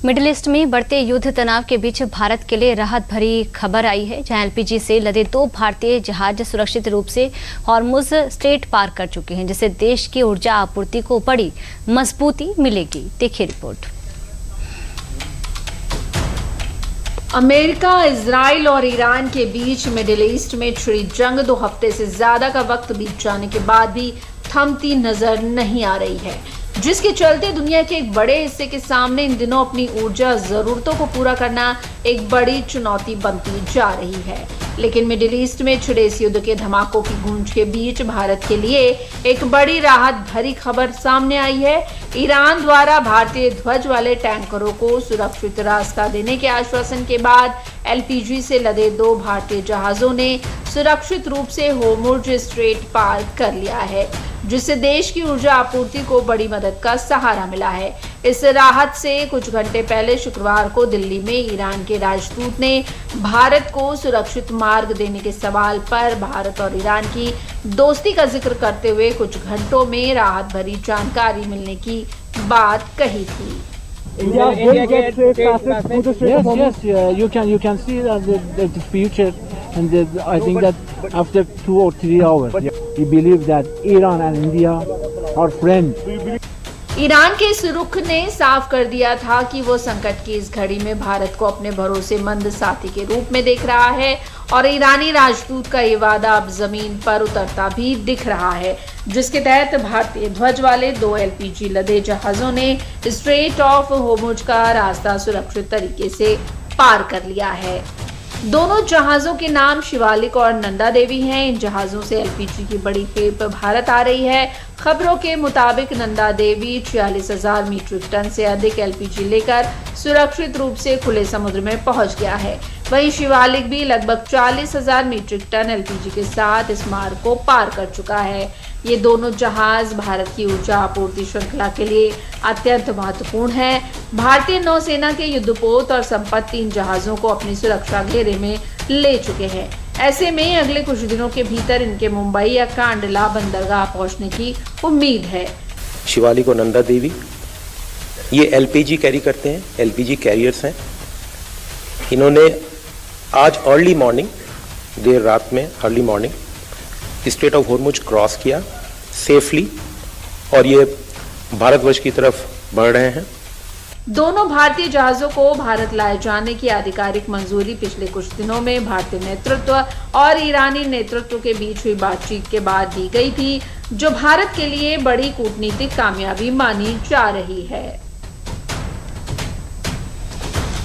Middle east में बढ़ते युद्ध तनाव के बीच भारत के लिए राहत भरी खबर आई है, जहां एलपीजी से लदे 2 भारतीय जहाज सुरक्षित रूप से हॉर्मुज स्ट्रेट पार कर चुके हैं, जिससे देश की ऊर्जा आपूर्ति को बड़ी मजबूती मिलेगी। देखिए रिपोर्ट। अमेरिका, इजराइल और ईरान के बीच मिडिल ईस्ट में छिड़ी जंग 2 हफ्ते से ज्यादा का वक्त बीत जाने के बाद भी थमती नजर नहीं आ रही है, जिसके चलते दुनिया के एक बड़े हिस्से के सामने इन दिनों अपनी ऊर्जा जरूरतों को पूरा करना एक बड़ी चुनौती बनती जा रही है। लेकिन मिडिल ईस्ट में छिड़े इस युद्ध के धमाकों की गूंज के बीच भारत के लिए एक बड़ी राहत भरी खबर सामने आई है। ईरान द्वारा भारतीय ध्वज वाले टैंकरों को सुरक्षित रास्ता देने के आश्वासन के बाद एलपीजी से लदे 2 भारतीय जहाजों ने सुरक्षित रूप से होर्मुज स्ट्रेट पार कर लिया है, जिससे देश की ऊर्जा आपूर्ति को बड़ी मदद का सहारा मिला है। इस राहत से कुछ घंटे पहले शुक्रवार को दिल्ली में ईरान के राजदूत ने भारत को सुरक्षित मार्ग देने के सवाल पर भारत और ईरान की दोस्ती का जिक्र करते हुए कुछ घंटों में राहत भरी जानकारी मिलने की बात कही थी। Yes, you can see the future, and I think that after 2 or 3 hours, we believe that Iran and India are friends. Iran के इस रुख ने साफ कर दिया था कि वो संकट की इस घड़ी में भारत को अपने भरोसेमंद साथी के रूप में देख रहा है, और ईरानी राजदूत का ये वादा अब जमीन पर उतरता भी दिख रहा है, जिसके तहत भारतीय ध्वज वाले 2 एलपीजी लदे जहाजों ने स्ट्रेट ऑफ होर्मुज का रास्ता सुरक्षित तरीके से पार कर लिया है। दोनों जहाजों के नाम शिवालिक और नंदा देवी हैं। इन जहाजों से एलपीजी की बड़ी खेप भारत आ रही है। खबरों के मुताबिक नंदा देवी 46,000 मीट्रिक टन से अधिक एलपीजी लेकर सुरक्षित रूप से खुले समुद्र में पहुंच गया है। वहीं शिवालिक भी लगभग 40,000 मीट्रिक टन एलपीजी के साथ इस मार्ग को पार कर चुका है। ये दोनों जहाज भारत की ऊर्जा आपूर्ति श्रृंखला के लिए अत्यंत महत्वपूर्ण है। भारतीय नौसेना के युद्धपोत और संपत्ति इन जहाजों को अपनी सुरक्षा घेरे में ले चुके हैं। ऐसे में अगले कुछ दिनों के भीतर इनके मुंबई या कांडला बंदरगाह पहुंचने की उम्मीद है। शिवालिक और नंदा देवी ये एलपीजी कैरी करते हैं, एलपीजी कैरियर्स हैं। इन्होंने आज अर्ली मॉर्निंग, देर रात में early morning straight of Hormuz cross किया सेफली, और ये भारतवर्ष की तरफ बढ़ रहे हैं। दोनों भारतीय जहाजों को भारत लाए जाने की आधिकारिक मंजूरी पिछले कुछ दिनों में भारतीय नेतृत्व और ईरानी नेतृत्व के बीच हुई बातचीत के बाद दी गई थी, जो भारत के लिए बड़ी कूटनीतिक कामयाबी मानी जा रही है।